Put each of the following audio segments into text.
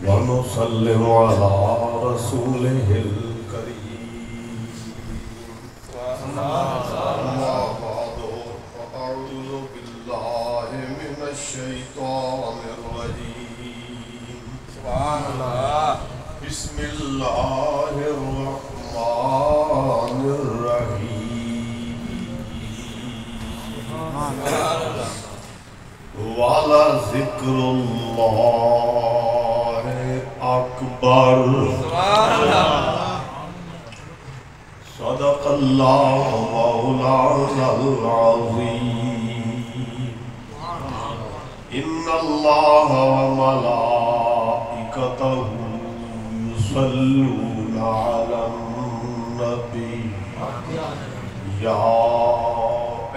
ونسلم على رسوله الكريم. أما بعد فأعوذ بالله من الشيطان الرجيم. سبحان الله. بسم الله الرحمن الرحيم. ولذكر الله أكبر. صدق الله مولانا العظيم. إن الله وملائكته يصلون على النبي يا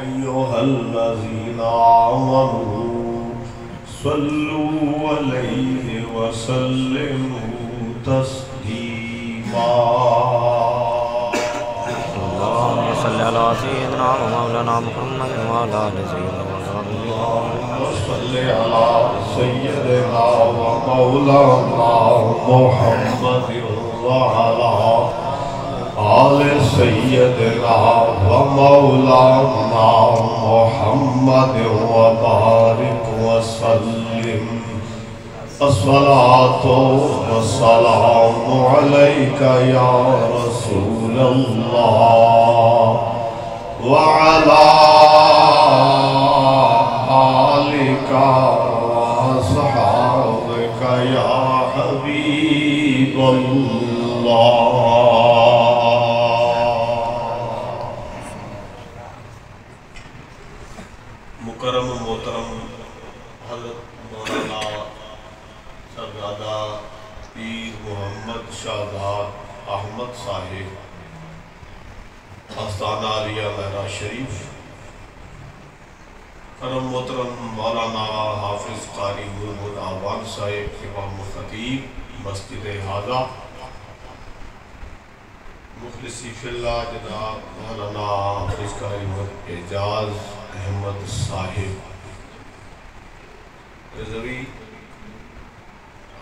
أيها الذين آمنوا صلوا عليه وسلموا تسليما. اللهم صل على سيدنا ومولانا محمد وعلى آل سيدنا صل على سيدنا ومولانا محمد وعلى آل سيدنا ومولانا محمد وبارك وسلم. الصلاة والسلام عليك يا رسول الله وعلى آلك وأصحابك يا حبيب الله. مکرم محترم حضرت مولانا صاحبزادہ پیر محمد شہزاد احمد صاحب آستانہ عالیہ معراج شریف، کرم محترم مولانا حافظ قاری محمد آوان صاحب امام خطیب مسجد حاضہ، مخلصی فی اللہ جناب مولانا حافظ قاری اعجاز احمد صاحب، رضوی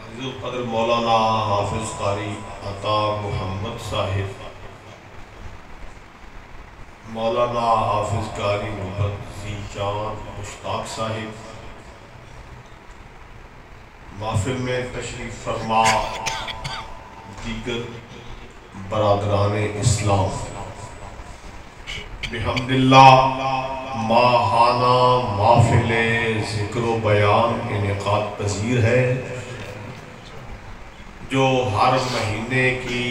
عزیز القدر مولانا حافظ قاری عطا محمد صاحب، مولانا حافظ قاری محمد ذیشان مشتاق صاحب، محفل میں تشریف فرما دیگر برادران اسلام، بحمداللہ ماہانہ محفل ذکر و بیان انعقاد پذیر ہے جو ہر مہینے کی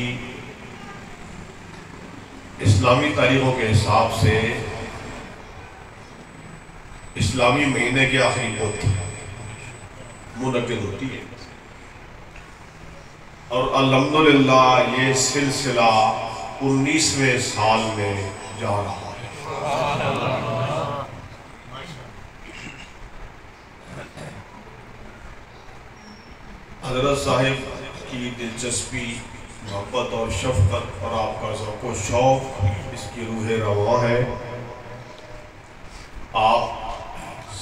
اسلامی تاریخوں کے حساب سے اسلامی مہینے کے آخری بدھ منعقد ہوتی ہے، اور الحمدللہ یہ سلسلہ 19ویں سال میں جا رہا ہے۔ حضرت صاحب کی دلچسپی، محبت اور شفقت اور آپ کا ذوق و شوق اس کی روح رواں ہے۔ آپ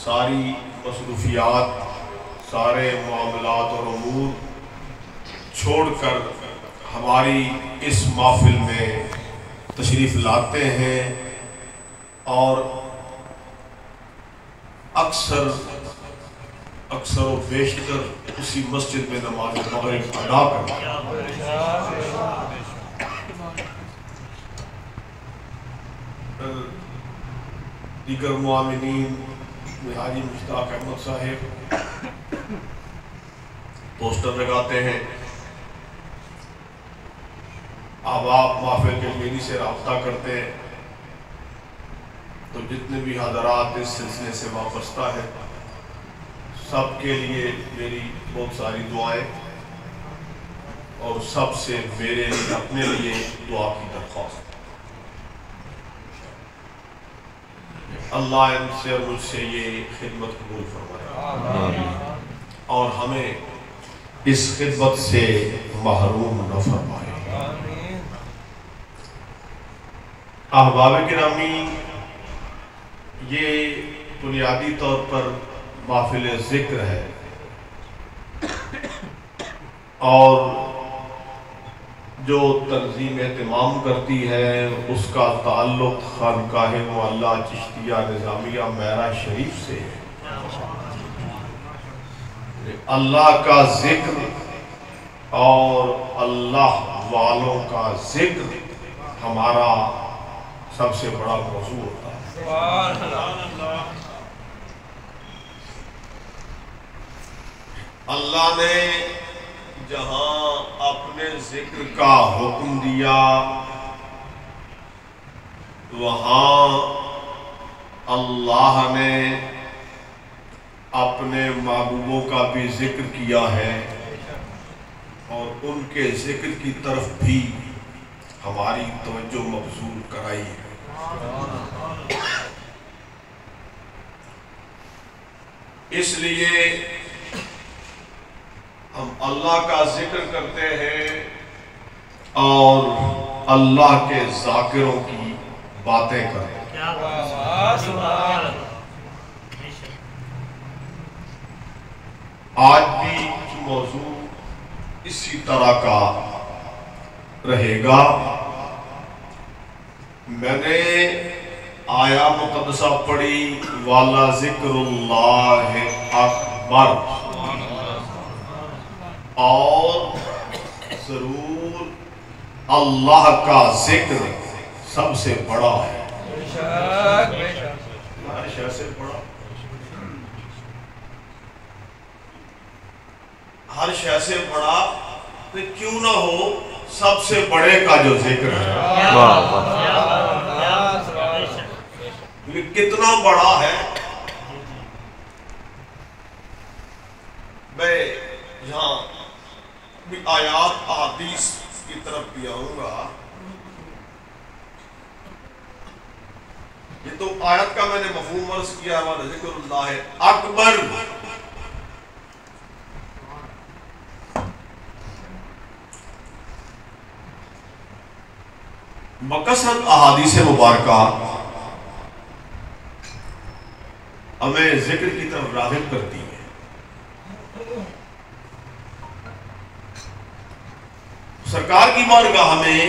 ساری مصروفیات، سارے معاملات اور امور چھوڑ کر ہماری اس محفل میں تشریف لاتے ہیں اور اکثر و بیشتر اسی مسجد میں نماز مغرب ادا کرتے ہیں۔ دیگر معاملین میں حاجی مشتاق احمد صاحب پوسٹر لگاتے ہیں۔ آپ محفل کے میری سے رابطہ کرتے ہیں تو جتنے بھی حضرات اس سلسلے سے وابستہ ہیں سب کے لیے میری بہت ساری دعائیں اور سب سے میرے لیے اپنے لیے دعا کی درخواست۔ اللہ ان سے اور مجھ سے یہ خدمت قبول فرمائے اور ہمیں اس خدمت سے محروم نہ فرمائے۔ احباب گرامی، یہ بنیادی طور پر محفل ذکر ہے اور جو تنظیم اہتمام کرتی ہے اس کا تعلق خانقاہ معلیٰ چشتیہ نظامیہ میرا شریف سے ہے۔ اللہ کا ذکر اور اللہ والوں کا ذکر ہمارا سب سے بڑا موضوع ہوتا ہے۔ اللہ نے جہاں اپنے ذکر کا حکم دیا وہاں اللہ نے اپنے محبوبوں کا بھی ذکر کیا ہے اور ان کے ذکر کی طرف بھی ہماری توجہ مبذول کرائی ہے۔ اس لیے ہم اللہ کا ذکر کرتے ہیں اور اللہ کے ذاکروں کی باتیں کرتے ہیں۔ آج بھی موضوع اسی طرح کا رہے گا۔ میں نے آیا مقدسہ پڑھی والا ذکر اللہ اکبر، اور ضرور اللہ کا ذکر سب سے بڑا ہے، ہر شے سے بڑا، ہر شے سے بڑا تو کیوں نہ ہو سب سے بڑے کا جو ذکر ہے یہ کتنا بڑا ہے۔ میں یہاں بھی آیات احادیث کی طرف بھی آؤں گا۔ یہ تو آیت کا میں نے مفہوم عرض کیا ہے، ذکر اللہ اکبر۔ مقصد احادیث مبارکہ ہمیں ذکر کی طرف راغب کرتی ہے۔ سرکار کی بارگاہ میں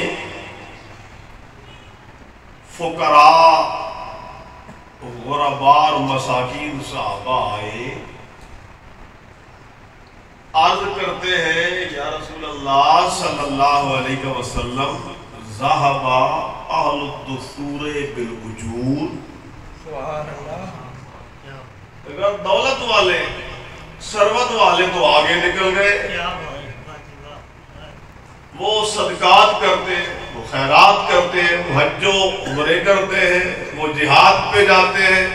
فقراء غرباء اور مساکین صحابہ آئے، عرض کرتے ہیں یا رسول اللہ صلی اللہ علیہ وسلم ذہب اہل الدثور بالوجود، اگر دولت والے ثروت والے تو آگے نکل گئے، وہ صدقات کرتے ہیں، وہ خیرات کرتے ہیں، وہ حج و عمرے کرتے ہیں، وہ جہاد پہ جاتے ہیں۔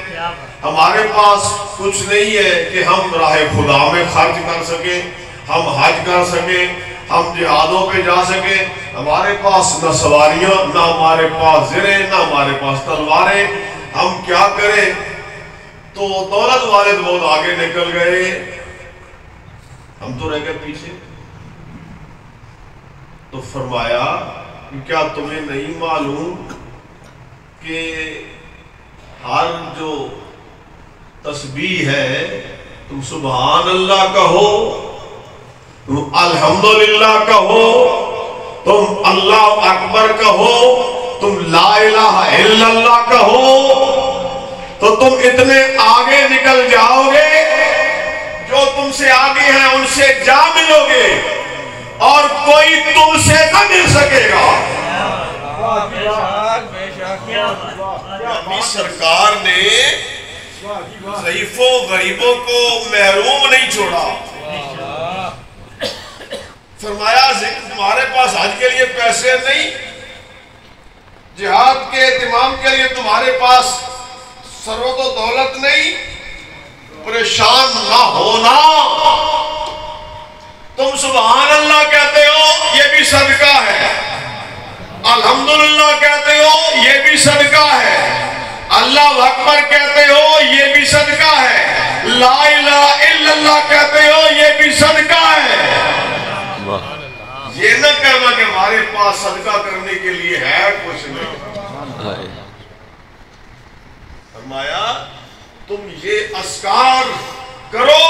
ہمارے پاس کچھ نہیں ہے کہ ہم راہ خدا میں خرچ کر سکیں، ہم حج کر سکیں، ہم جہادوں پہ جا سکیں۔ ہمارے پاس نہ سواریاں، نہ ہمارے پاس زریں، نہ ہمارے پاس تلواریں، ہم کیا کریں؟ تو دولت والے تو بہت آگے نکل گئے، ہم تو رہ گئے پیچھے۔ تو فرمایا کیا تمہیں نہیں معلوم کہ ہر جو تسبیح ہے تم سبحان اللہ کہو، تم الحمدللہ کہو، تم اللہ اکبر کہو، تم لا الہ الا اللہ کہو، تو تم اتنے آگے نکل جاؤ گے، جو تم سے آگے ہیں ان سے جا ملو گے اور کوئی تم سے نہ مل سکے گا۔ اپنی سرکار نے ضعیفوں غریبوں کو محروم نہیں چھوڑا۔ فرمایا تمہارے پاس حج کے لیے پیسے نہیں، جہاد کے اہتمام کے لیے تمہارے پاس ثروت و دولت نہیں، پریشان نہ ہونا، تم سبحان اللہ کہتے ہو یہ بھی صدقہ ہے، الحمدللہ کہتے ہو یہ بھی صدقہ ہے، اللہ اکبر کہتے ہو یہ بھی صدقہ ہے، لا الہ الا اللہ کہتے ہو یہ بھی صدقہ ہے۔ یہ نہ کہنا کہ ہمارے پاس صدقہ کرنے کے لیے ہے کچھ نہیں۔ فرمایا تم یہ اذکار کرو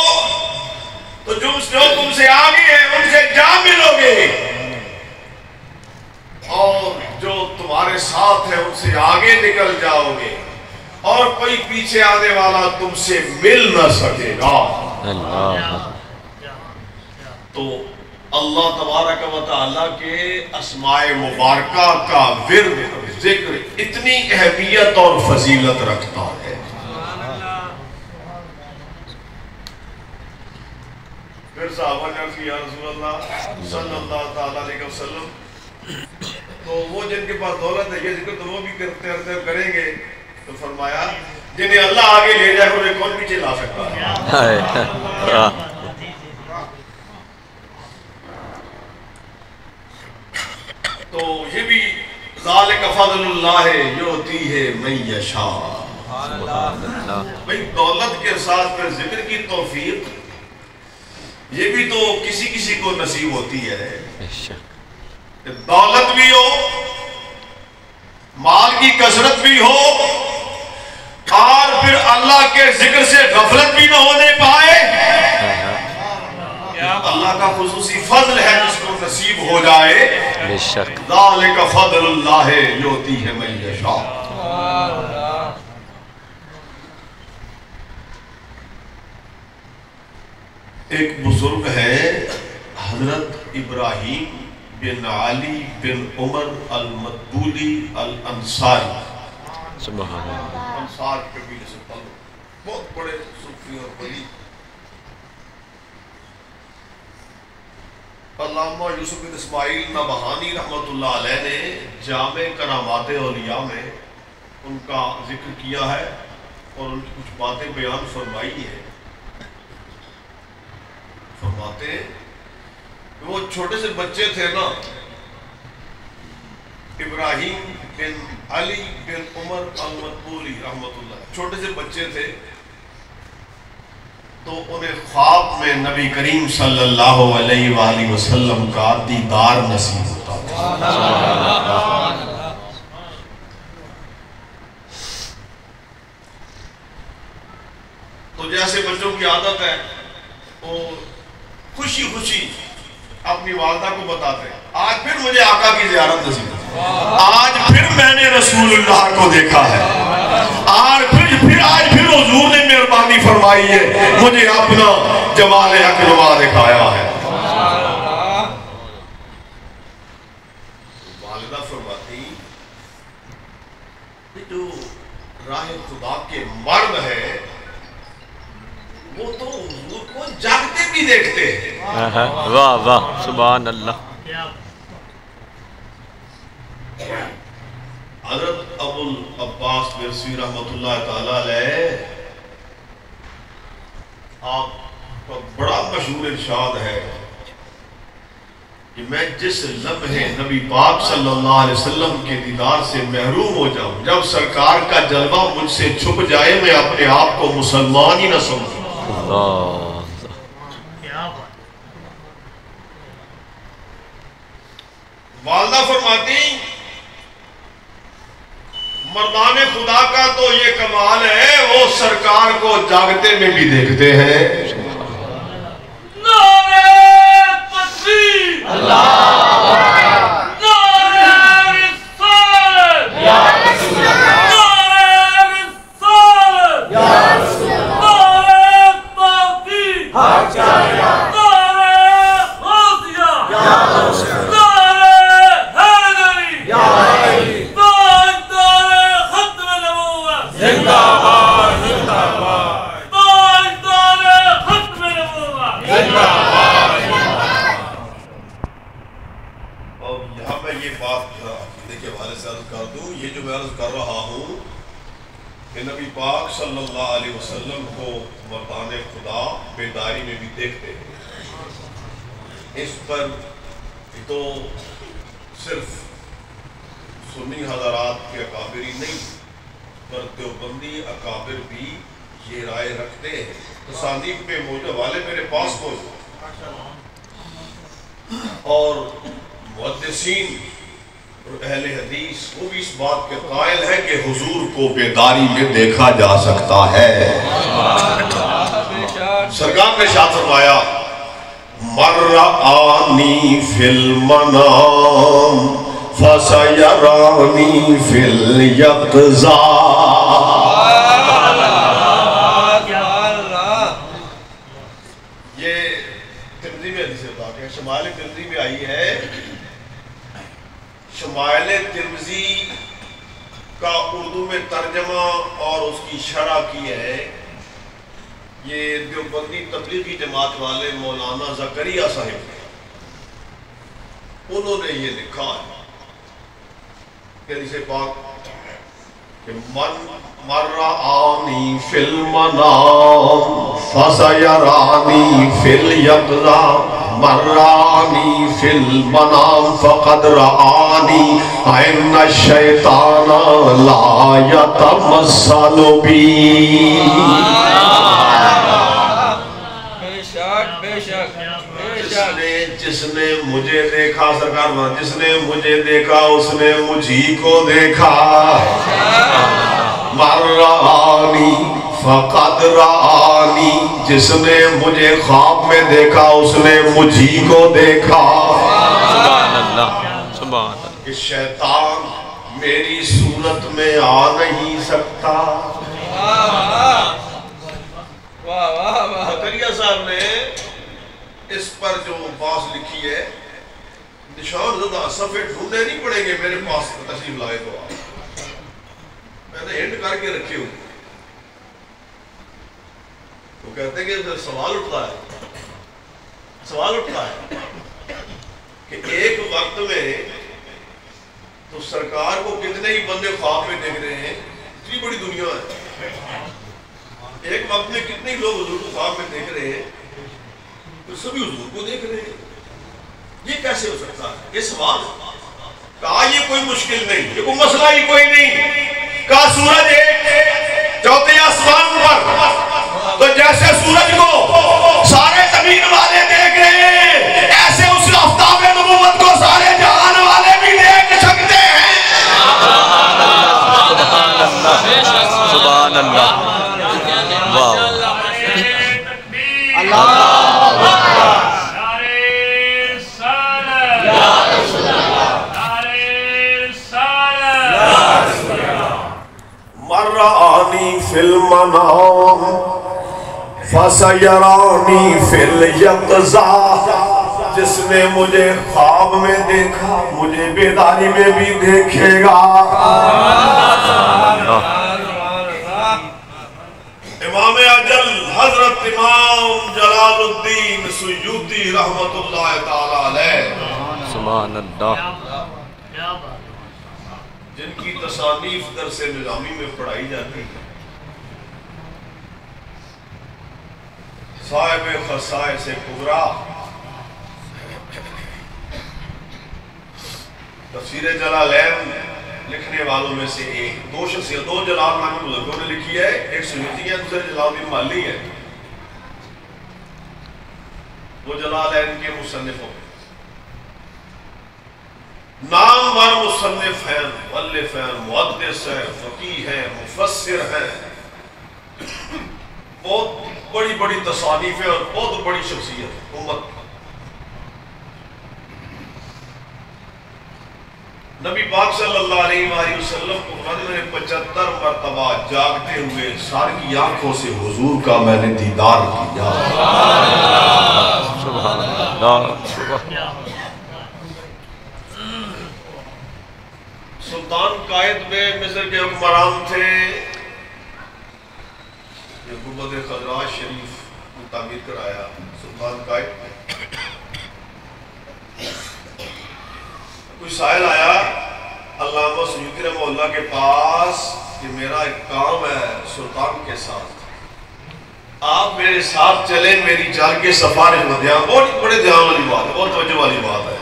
تو جو تم سے آگے ہیں ان سے جا سے آگے نکل جاؤ گے اور کوئی پیچھے آنے والا تم سے مل نہ سکے گا۔ تو اللہ تبارک و تعالیٰ کے اسماء مبارکہ کا ورد ذکر اتنی اہمیت اور فضیلت رکھتا ہے۔ پھر صحابہ نے عرض کیا، یا رسول اللہ صلی اللہ تعالیٰ علیہ وسلم، تو وہ جن کے پاس دولت ہے یہ ذکر تو وہ بھی کرتے کریں گے، تو فرمایا جنہیں اللہ آگے لے جائے انہیں کون پیچھے لا سکتا ہے؟ تو یہ بھی ذالک فضل اللہ یؤتی ہے من یشاء۔ بھئی دولت کے ساتھ پھر ذکر کی توفیق یہ بھی تو کسی کسی کو نصیب ہوتی ہے۔ دولت بھی ہو، مال کی کثرت بھی ہو، اور پھر اللہ کے ذکر سے غفلت بھی نہ ہونے پائے، اللہ کا خصوصی فضل ہے جس کو نصیب ہو جائے۔ ذالک فضل اللہ یؤتی ہے من یشاء۔ ایک بزرگ ہے حضرت ابراہیم بن علی بن عمر المدبولی الانصاری، سبحان اللہ، انصار قبیلے سے تعلق، بہت بڑے صوفی اور ولی۔ علامہ یوسف بن اسماعیل نبہانی رحمۃ اللہ علیہ نے جامع کرامات اولیاء میں ان کا ذکر کیا ہے اور ان کی کچھ باتیں بیان فرمائی ہیں۔ فرماتے وہ چھوٹے سے بچے تھے نا، ابراہیم بن علی بن عمر المدبولی رحمۃ اللہ، چھوٹے سے بچے تھے تو انہیں خواب میں نبی کریم صلی اللہ علیہ وآلہ وسلم کا دیدار نصیب ہوتا تھا۔ تو جیسے بچوں کی عادت ہے وہ خوشی خوشی اپنی والدہ کو بتاتے ہیں، آج پھر مجھے آقا کی زیارت نصیب ہوئی، آج پھر میں نے رسول اللہ کو دیکھا ہے، آج پھر حضور نے مہربانی فرمائی ہے، مجھے اپنا جمال حق نما دکھایا ہے۔ والدہ فرماتی جو راہ خدا کے مرد ہے وہ تو حضور کو جاگتے بھی دیکھتے ہیں۔ واہ واہ سبحان اللہ۔ حضرت ابو العباس برسی رحمۃ اللہ تعالیٰ علیہ آپ کا بڑا مشہور ارشاد ہے کہ میں جس لمحے نبی پاک صلی اللہ علیہ وسلم کے دیدار سے محروم ہو جاؤں، جب سرکار کا جلوہ مجھ سے چھپ جائے، میں اپنے آپ کو مسلمان ہی نہ سمجھوں۔ والدہ فرماتی مردان خدا کا تو یہ کمال ہے وہ سرکار کو جاگتے میں بھی دیکھتے ہیں۔ نعرہ تکبیر، اللہ نعرہ رسالت، یا رسول اللہ، نعرہ رسالت، یا رسول اللہ، نعرہ توحید، حق جایا، نعرہ غوثیہ، یا رسول اللہ، یہ جو میں عرض کر رہا ہوں کہ نبی پاک صلی اللہ علیہ وسلم کو مردان خدا بیداری میں بھی دیکھتے ہیں، اس پر تو صرف سنی حضرات کے اکابری نہیں پر دیوبندی اکابر بھی یہ رائے رکھتے ہیں۔ تصانیف پہ موجود والے میرے پاس موجود اور محدثین اور اہل حدیث وہ بھی اس بات کے قائل ہے کہ حضور کو بیداری میں دیکھا جا سکتا ہے۔ سرکار نے ارشاد فرمایا من رآنی فی المنام فَسَيَرَانِي فِي الْيَقْظَةِ. یہ ترمذی میں حدیث پاک ہے، شمائل ترمذی میں آئی ہے. شمائل ترمذی کا اردو میں ترجمہ اور اس کی شرح کی ہے یہ دیوبندی تبلیغی جماعت والے مولانا زکریا صاحب ہیں. انہوں نے یہ لکھا ہے کہ حدیث پاک کہ من رآنی فی المنام فسیرانی فی الیقظہ من رآنی فی المنام فقد رآنی ان الشیطان لا یتمثل بی. جس نے مجھے دیکھا سرکار جس نے مجھے دیکھا اس نے مجھی کو دیکھا. من رآنی فقد رآنی جس نے مجھے خواب میں دیکھا اس نے مجھی کو دیکھا. سبحان اللہ سبحان اللہ. کہ شیطان میری صورت میں آ نہیں سکتا. زکریا صاحب نے اس پر جو باس لکھی ہے نشان زدہ صفحے ڈھونڈنے نہیں پڑیں گے میرے پاس تشریف لائے تو آپ میں نے ہنٹ کر کے رکھے ہوئے. وہ کہتے ہیں کہ سوال اٹھتا ہے کہ ایک وقت میں تو سرکار کو کتنے ہی بندے خواب میں دیکھ رہے ہیں. اتنی بڑی دنیا ہے. ایک وقت میں کتنے ہی لوگ حضور کو خواب میں دیکھ رہے ہیں تو سبھی حضور کو دیکھ رہے ہیں. یہ کیسے ہو سکتا ہے؟ یہ سوال کہا یہ کوئی مشکل نہیں, یہ کوئی مسئلہ ہی کوئی نہیں. کہا سورج ایک چوتھے آسمان پر تو جیسے سورج کو سارے زمین والے دیکھ رہے ہیں ایسے اس آفتاب نبوت کو سارے جہان والے بھی دیکھ سکتے ہیں. سبحان اللہ. واہ اللہ من رآنی فی المنام فسیرانی فی الیقظہ جس نے مجھے خواب میں دیکھا مجھے بیداری میں بھی دیکھے گا. امام اجل حضرت امام جلال الدین سیوطی رحمت اللہ تعالی علیہ سبحان اللہ. جن کی تصانیف درس نظامی میں پڑھائی جاتی ہے. صاحب خصائص کبریٰ تفسیر جلالین لکھنے والوں میں سے ایک دو جلال نامی بزرگوں نے لکھی ہے. ایک سیوطی ہے دوسرے جلال الدین مالی ہے. وہ جلالین کے مصنفوں نام بر مصنف ہیں مؤلف ہیں محدث ہیں فقیہ ہیں مفسر ہیں. بہت بڑی بڑی تصانیف ہیں اور بہت بڑی شخصیت امت. نبی پاک صلی اللہ علیہ وآلہ وسلم کو میں نے 75 مرتبہ جاگتے ہوئے سار کی آنکھوں سے حضور کا میں نے دیدار کیا. سبحان اللہ. سلطان قائد میں مصر کے حکمران تھے گنبد خضراء شریف کو تعمیر کرایا. سلطان قائد کوئی سائل آیا علامہ سیوطی رحمہ اللہ کے پاس کہ میرا ایک کام ہے سلطان کے ساتھ, آپ میرے ساتھ چلیں میری جان کے سفارش میں. دھیان بہت بڑے دھیان والی بات ہے, بہت توجہ والی بات ہے.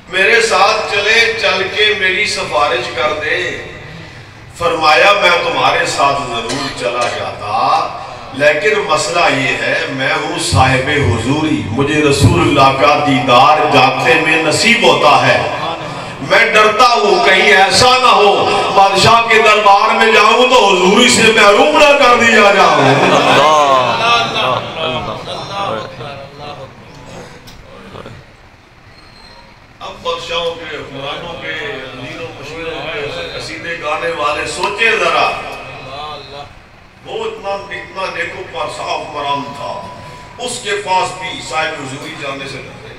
میرے ساتھ چلے چل کے میری سفارش کر دے. فرمایا میں تمہارے ساتھ ضرور چلا جاتا لیکن مسئلہ یہ ہے میں ہوں صاحب حضوری, مجھے رسول اللہ کا دیدار جاتے میں نصیب ہوتا ہے. میں ڈرتا ہوں کہیں ایسا نہ ہو بادشاہ کے دربار میں جاؤں تو حضوری سے محروم نہ کر دیا جاؤں. اب بادشاہوں کے، حکمرانوں کے، امیروں مشیروں کے قصیدے گانے والے سوچے ذرا، وہ اتنا نیکو پر صاف حکمران تھا، اس کے پاس بھی صاحب حضوری جانے سے ڈرتے ہیں۔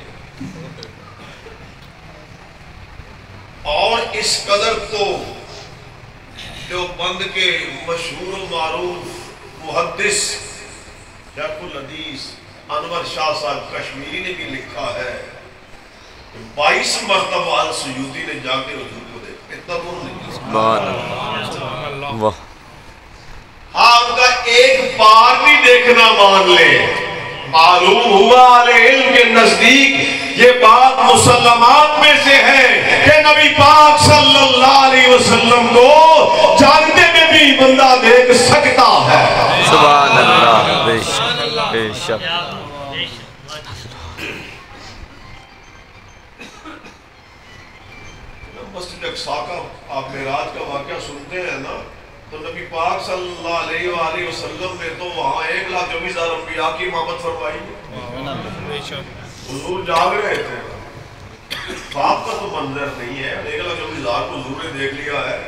اور اس قدر تو جو بند کے مشہور و معروف محدث شیخ الحدیث انور شاہ صاحب کشمیری نے بھی لکھا ہے کہ 22 مرتبہ السیوطی نے جا کے حضور کو دیکھا، اتنا دور نہیں، سبحان اللہ، ہاں ان کا ایک بار بھی دیکھنا مان لے، معلوم ہوا اہل علم کے نزدیک یہ بات مسلمات میں سے ہے کہ نبی پاک صلی اللہ علیہ وسلم کو جانتے میں بھی بندہ دیکھ سکتا ہے۔ سبحان اللہ، بے شک بے شک۔ مسجد اقصیٰ کا آپ معراج کا واقعہ سنتے ہیں نا، تو نبی پاک صلی اللہ علیہ وآلہ وسلم نے تو وہاں 1,24,000 انبیاء کی امامت فرمائی ہے۔ حضور جاگ رہے تھے، خواب کا تو منظر نہیں ہے، 1,24,000 کو حضور نے دیکھ لیا ہے،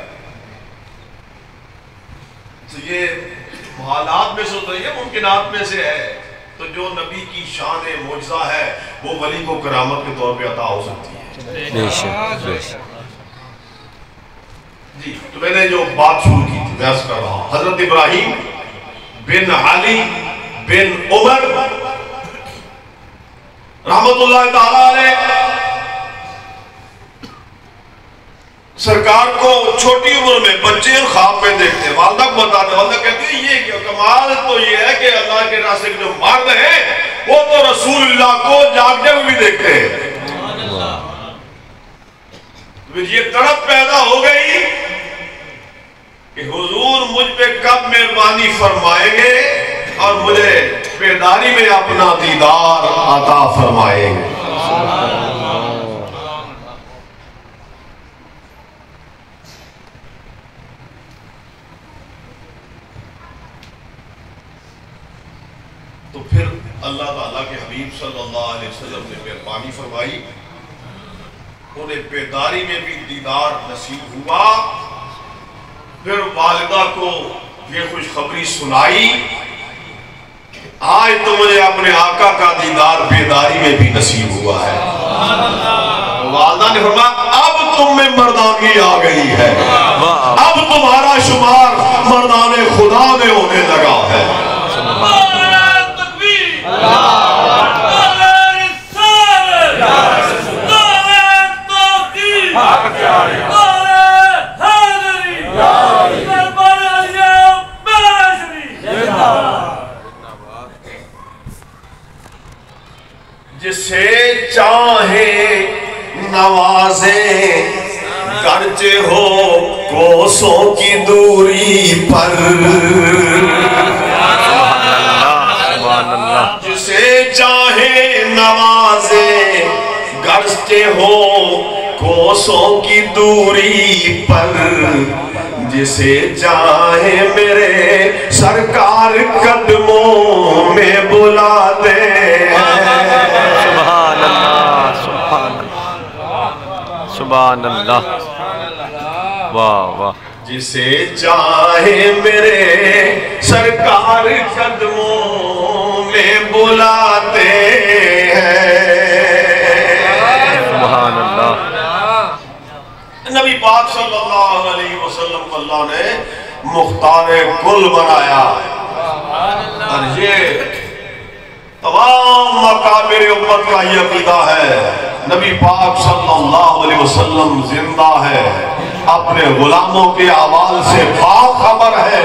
تو یہ حالات میں سے تو یہ ممکنات میں سے ہے، تو جو نبی کی شان معجزہ ہے وہ ولی کو کرامت کے طور پہ عطا ہو سکتی ہے۔ بے شک بے شک۔ جی تو میں نے جو بات شروع کی تھی بحث کر رہا ہوں، حضرت ابراہیم بن علی بن عمر رحمت اللہ تعالیٰ علیہ سرکار کو چھوٹی عمر میں بچے خواب میں دیکھتے ہیں، والدہ کو بتاتے، والدہ کہتی ہے یہ کیا کمال تو یہ ہے کہ اللہ کے راستے کے جو مرد ہیں وہ تو رسول اللہ کو جاگتے ہوئے بھی دیکھتے ہیں۔ یہ تڑپ پیدا ہو گئی کہ حضور مجھ پہ کب مہربانی فرمائیں گے اور مجھے بیداری میں اپنا دیدار عطا فرمائیں گے۔ تو پھر اللہ تعالیٰ کے حبیب صلی اللہ علیہ وسلم نے مہربانی فرمائی، انہیں بیداری میں بھی دیدار نصیب ہوا۔ پھر والدہ کو یہ خوشخبری سنائی، آج تو مجھے اپنے آقا کا دیدار بیداری میں بھی نصیب ہوا ہے۔ والدہ نے فرمایا اب تم میں مردانگی آ گئی ہے، اب تمہارا شمار مردان خدا میں ہونے لگا ہے۔ جسے چاہے نوازے گرچہ ہو کوسوں کی دوری پر، جسے چاہے نوازے گرچہ ہو کوسوں کی دوری پر، جسے چاہے میرے سرکار قدموں میں بلا دے۔ سبحان اللہ سبحان اللہ سبحان اللہ، واہ واہ۔ جسے چاہے میرے سرکار قدموں میں بلاتے ہیں۔ سبحان اللہ۔ نبی پاک صلی اللہ علیہ وسلم کو اللہ نے مختار کل بنایا، اور یہ تمام مقابر امت کا یہ عقیدہ ہے، نبی پاک صلی اللہ علیہ وسلم زندہ ہے، اپنے غلاموں کے اعمال سے باخبر ہے،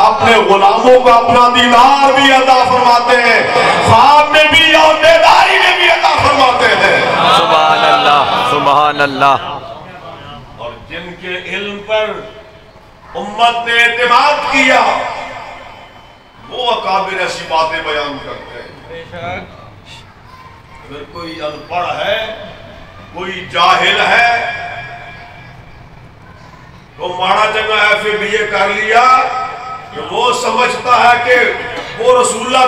اپنے غلاموں کو اپنا دیدار بھی عطا فرماتے ہیں، خواب میں بھی اور بیداری میں بھی عطا فرماتے ہیں۔ سبحان اللہ سبحان اللہ۔ اور جن کے علم پر امت نے اعتماد کیا وہ اکابر ایسی باتیں بیان کرتے ہیں۔ اگر کوئی ان پڑھ ہے، کوئی جاہل ہے، تو ماڑا چنگا ایف بی اے کر لیا کہ وہ سمجھتا ہے کہ وہ رسول اللہ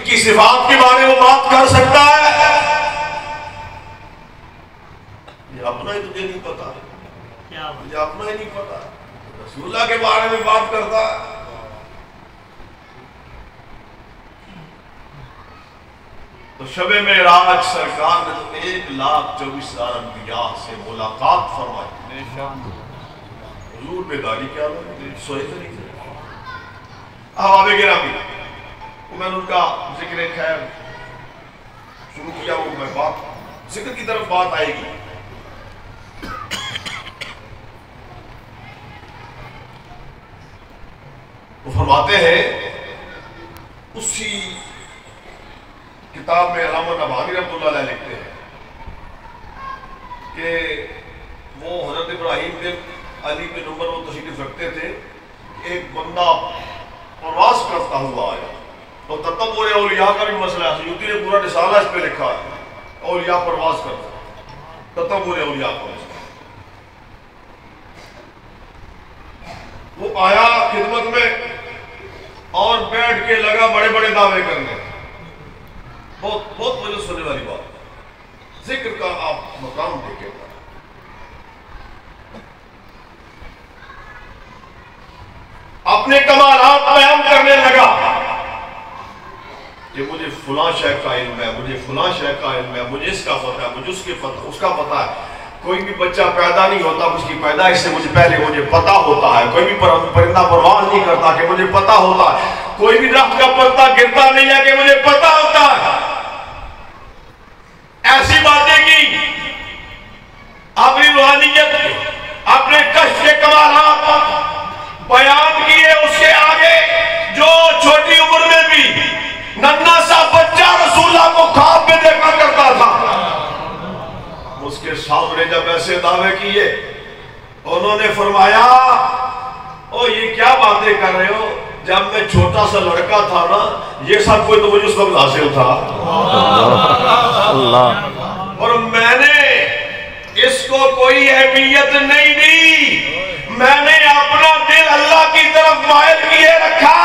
کی صفات کے بارے میں بات کر سکتا ہے۔ اپنا ہی تجھے نہیں پتا، مجھے اپنا ہی نہیں پتا، رسول اللہ کے بارے میں بات کرتا ہے۔ تو شب معراج سرکار نے تو 1,24,000 انبیاء سے ملاقات فرمائی۔ حضور بیداری کیا لگے سوئے تو نہیں تھے۔ احباب گرامی، میں نے ان کا ذکر خیر شروع کیا، وہ میں بات ذکر کی طرف بات آئے گی۔ وہ فرماتے ہیں اسی کتاب میں علامہ نبھانی رحمۃ اللہ علیہ لکھتے ہیں کہ وہ حضرت ابراہیم بن علی بن عمر وہ تشریف رکھتے تھے، ایک بندہ پرواز کرتا ہوا آیا، تو تتبع اولیاء کا بھی مسئلہ ہے، سیوطی نے پورا رسالہ اس پہ لکھا ہے، اولیاء پرواز کرتا، تتبع اولیاء کا مسئلہ۔ وہ آیا خدمت میں اور بیٹھ کے لگا بڑے بڑے دعوے کرنے، بہت وجہ سننے والی بات، ذکر کا آپ مقام دیکھیں گا۔ اپنے کمالات بیان کرنے لگا کہ مجھے فلاں شے کا علم ہے، مجھے فلاں شے کا علم ہے، مجھے اس کا پتہ ہے، مجھے اس کا پتہ ہے۔ کوئی بھی بچہ پیدا نہیں ہوتا اس کی پیدائش سے مجھے پہلے مجھے پتہ ہوتا ہے، کوئی بھی پرندہ پرواز نہیں کرتا کہ مجھے پتہ ہوتا ہے، کوئی بھی درخت کا پتا گرتا نہیں ہے کہ مجھے پتہ ہوتا ہے۔ ایسی باتیں کی، اپنی روحانیت اپنے کشف کے کمالات بیان کیے۔ اس کے آگے جو چھوٹی عمر میں بھی ننھا سا بچہ رسول اللہ کو خواب میں دیکھا کرتا تھا، اس کے سامنے جب ایسے دعوے کیے، انہوں نے فرمایا او یہ کیا باتیں کر رہے ہو، جب میں چھوٹا سا لڑکا تھا نا یہ سب کوئی تو مجھے اس وقت حاصل تھا، اور میں نے اس کو کوئی اہمیت نہیں دی، میں نے اپنا دل اللہ کی طرف مائل کیے رکھا،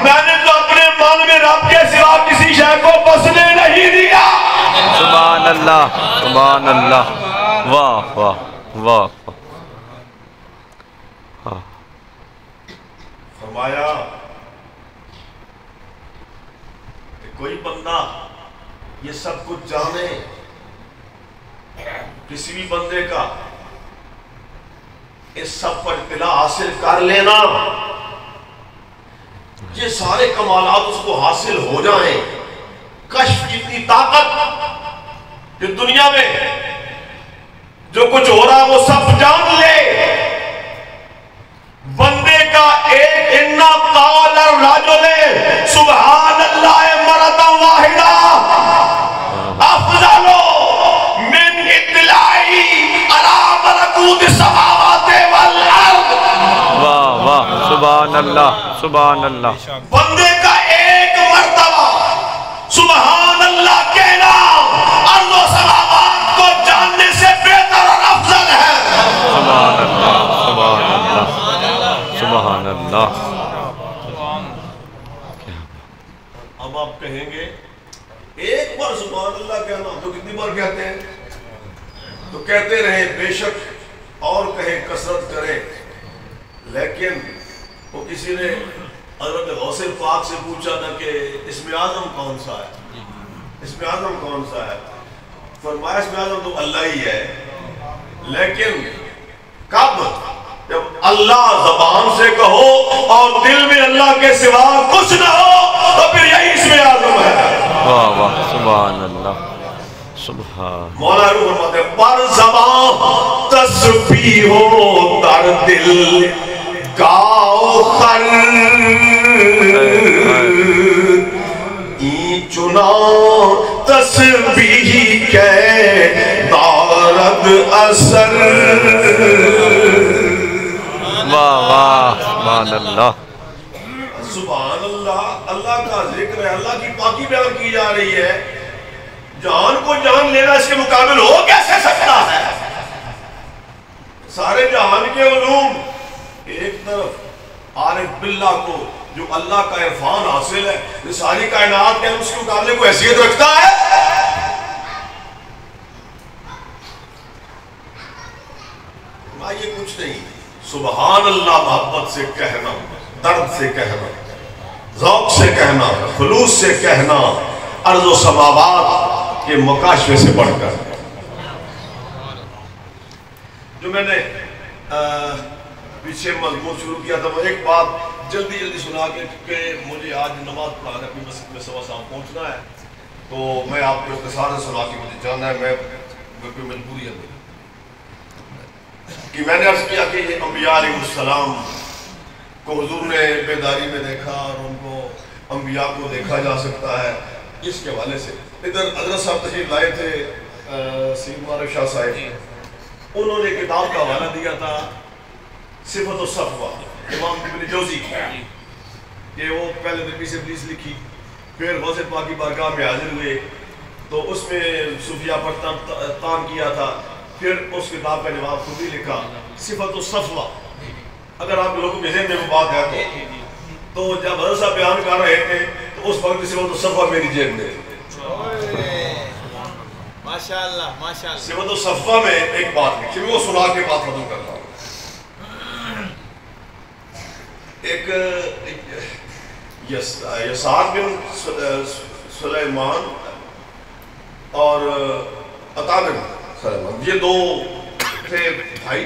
میں نے تو اپنے من میں رب کے سوا کسی شے کو بسنے نہیں دیا۔ سبحان اللہ، سبحان اللہ، واہ واہ واہ۔ فرمایا کہ کوئی بندہ یہ سب کچھ جانے، کسی بھی بندے کا اس سب پر اطلاع حاصل کر لینا، یہ سارے کمالات اس کو حاصل ہو جائیں، کشف کی اتنی طاقت کہ دنیا میں جو کچھ ہو رہا وہ سب جان لے، بندے کا ایک انا قال الرجل سبحان اللہ مرتا واحدہ افضل من اطلاعی علی ملکوت السماوات والارض۔ واہ واہ، سبحان اللہ، سبحان اللہ۔ بندے کا ایک مرتبہ سبحان اللہ کہنا ارض و سماوات کو جاننے سے بہتر اور افضل ہے۔ سبحان اللہ، سبحان اللہ، سبحان اللہ۔ اب آپ کہیں گے ایک بار سبحان اللہ کہنا، تو کتنی بار کہتے ہیں؟ تو کہتے رہے بے شک، اور کہیں کثرت کریں، لیکن وہ کسی نے حضرت غوث پاک سے پوچھا تھا کہ اسم اعظم کون سا ہے، اسم اعظم کون سا ہے؟ فرمایا اسم اعظم تو اللہ ہی ہے، لیکن کب؟ جب اللہ زبان سے کہو اور دل میں اللہ کے سوا کچھ نہ ہو تو پھر یہی اسم اعظم ہے۔ واہ واہ، سبحان اللہ، سبحان۔ مولا روح فرماتے ہیں پر زبان تسبیح ہو در دل گاؤ خر ای چنا تسبیح کے دارد اثر۔ واہ واہ، سبحان اللہ، سبحان اللہ، اللہ کا ذکر ہے، اللہ کی پاکی بیان کی جا رہی ہے، جان کو جان لینا اس کے مقابل ہو کیسے سکتا ہے؟ سارے جہان کے علوم ایک طرف، عارف باللہ کو جو اللہ کا عرفان حاصل ہے، یہ ساری کائنات کے اس کے مقابلے کو حیثیت رکھتا ہے؟ یہ کچھ نہیں، سبحان اللہ محبت سے کہنا، درد سے کہنا، ذوق سے کہنا، خلوص سے کہنا، ارض و سماوات کے مکاشفے سے بڑھ کر۔ جو میں نے پیچھے مضمون شروع کیا تھا، وہ ایک بات جلدی سنا کے، کیونکہ مجھے آج نماز پڑھا کر اپنی مسجد میں 7:15 پہنچنا ہے، تو میں آپ کو اختصار سے سنا کے مجھے جانا ہے، میں کوئی مجبوری ہے کہ میں نے عرض کیا کہ یہ انبیاء علیہ السلام کو حضور نے بیداری میں دیکھا، اور ان کو انبیاء کو دیکھا جا سکتا ہے اس کے حوالے سے۔ ادھر حضرت صاحب تشریف لائے تھے، سید معارف شاہ صاحب، انہوں نے کتاب کا حوالہ دیا تھا صفت الصفوہ امام ابن جوزی کی، کہ وہ پہلے تلبیس ابلیس لکھی، پھر غوث پاک کی بارگاہ میں حاضر ہوئے تو اس میں صوفیہ پر تان کیا تھا، پھر اس کتاب کا جواب خود ہی لکھا صفت الصفوہ۔ اگر آپ لوگوں کے ذہن میں وہ بات ہے تو جب حضرت صاحب بیان کر رہے تھے تو اس وقت صفت الصفوہ میری جیب میں ماشاءاللہ ماشاءاللہ۔ صفت الصفوہ میں ایک بات لکھی، میں وہ سنا کے بات ختم کرتا ہوں۔ ایک یسار بن سلیمان اور عطا بن سلیمان، یہ دو تھے بھائی۔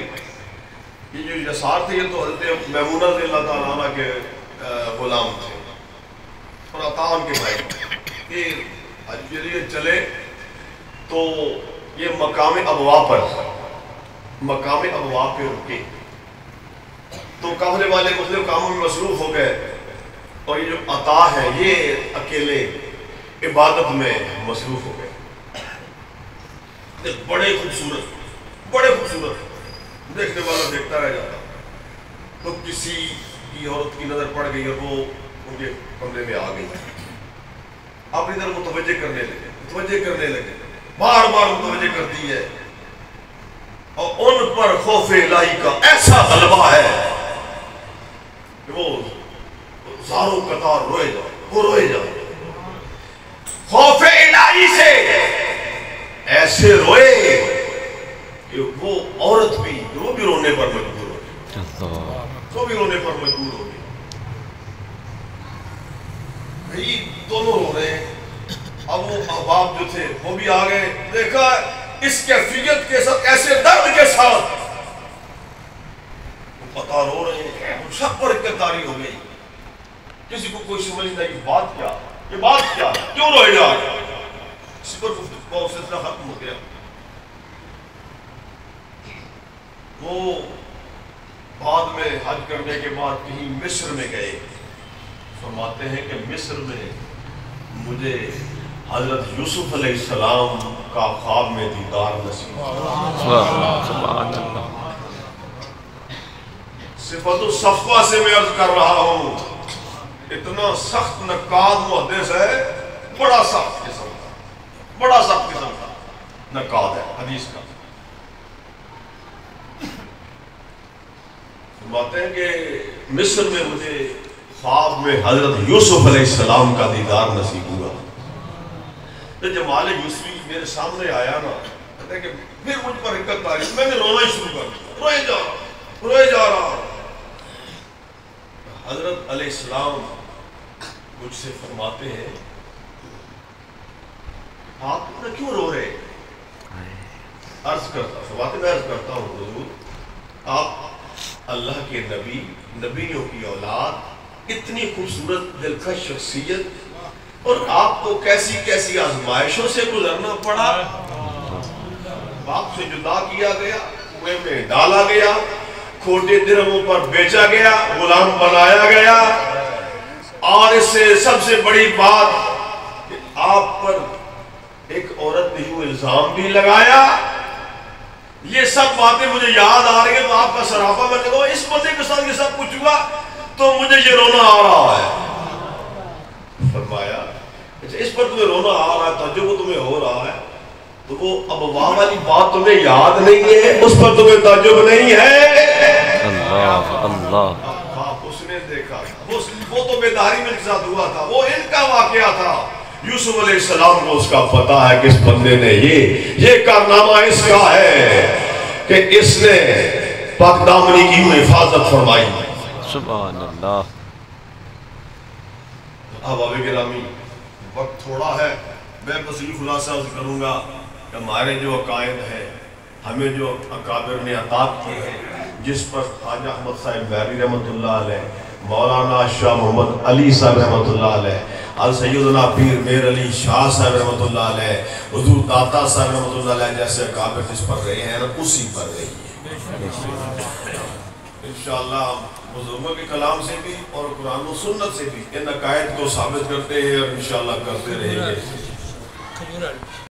یہ جو یسار تھے یہ تو حضرت میمونہ رضی اللہ تعالیٰ عنہ کے غلام تھے، اور عطا ان کے بھائی۔ یہ چلے تو یہ مقام ابوا پہ رکے، تو کمرے والے مختلف کاموں میں مصروف ہو گئے، اور یہ جو عطا ہے یہ اکیلے عبادت میں مصروف ہو گئے۔ بڑے خوبصورت دیکھنے والا دیکھتا رہ جاتا، تو کسی کی عورت کی نظر پڑ گئی اور وہ ان کے کمرے میں آ گئی، اپنی طرف متوجہ کرنے لگے، بار متوجہ کرتی ہے، اور ان پر خوف الہی کا ایسا غلبہ ہے کہ وہ زاروں قطار روئے جا خوف الہی سے ایسے روئے کہ وہ عورت بھی وہ بھی رونے پر مجبور ہو گئی۔ بھئی دونوں رو رہے ہیں، اب وہ احباب جو تھے وہ بھی آ گئے، دیکھا اس کیفیت کے ساتھ، ایسے درد کے ساتھ وہ پتہ رو رہے ہیں، سب پر اکتاری ہو گئی، کسی کو کوئی سمجھ نہیں یہ بات کیا کیوں روئے جا رہے، اس پر سلسلہ ختم ہو گیا۔ وہ بعد میں حج کرنے کے بعد کہیں مصر میں گئے، فرماتے ہیں کہ مصر میں مجھے حضرت یوسف علیہ السلام کا خواب میں دیدار نصیب سبحان اللہ۔ صفت الصفوہ سے میں عرض کر رہا ہوں، اتنا سخت نقاد محدث ہے، بڑا سخت قسم کا نقاد ہے حدیث کا۔ فرماتے ہیں کہ مصر میں مجھے خواب میں حضرت یوسف علیہ السلام کا دیدار نصیب ہوا، تو جمال یوسفی میرے سامنے آیا نا، کہتے ہیں کہ پھر مجھ پر حرکت آئی، میں نے رونا ہی شروع کر دیا، روئے جا رہا۔ حضرت علیہ السلام مجھ سے فرماتے ہیں آپ اتنا کیوں رو رہے؟ میں عرض کرتا ہوں حضور آپ اللہ کے نبیوں کی اولاد، اتنی خوبصورت دلکش شخصیت، اور آپ کو کیسی کیسی آزمائشوں سے گزرنا پڑا، باپ سے جدا کیا گیا، کنویں میں ڈالا گیا، کھوٹے درہموں پر بیچا گیا، غلام بنایا گیا، اور اس سے سب سے بڑی بات کہ آپ پر ایک عورت نے یوں الزام بھی لگایا۔ یہ سب باتیں مجھے یاد آ رہی ہیں، تو آپ کا سراپا میں نے کہا اس بندے کے ساتھ یہ سب کچھ ہوا تو مجھے یہ رونا آ رہا ہے۔ فرمایا اس پر تمہیں رونا آ رہا ہے، تعجب تمہیں ہو رہا ہے، تو وہ اب وہاں والی بات تمہیں یاد نہیں ہے، اس پر تمہیں تعجب نہیں ہے۔ اللہ اس نے دیکھا، وہ تو بیداری میں ساتھ ہوا تھا، وہ ان کا واقعہ تھا۔ یوسف علیہ السلام کو اس کا پتہ ہے کہ اس بندے نے یہ کارنامہ اس کا ہے کہ اس نے پاک دامنی کی حفاظت فرمائی۔ سبحان اللہ۔ احباب گرامی، وقت تھوڑا ہے، میں بس یہ خلاصہ کروں گا کہ ہمارے جو عقائد ہے، ہمیں جو اکابر نے عطا کی ہے، جس پر خواجہ احمد صاحب بیری رحمۃ اللہ علیہ، مولانا شاہ محمد علی صاحب رحمۃ اللہ علیہ، سیدنا پیر میر علی شاہ صاحب رحمۃ اللہ علیہ، حضور داتا صاحب رحمۃ اللہ علیہ جیسے اکابر جس پر رہے ہیں نا، اسی پر رہی ہے۔ انشاءاللہ ہم بزرگوں کے کلام سے بھی اور قرآن و سنت سے بھی ان عقائد کو ثابت کرتے ہیں اور انشاءاللہ کرتے رہیں گے۔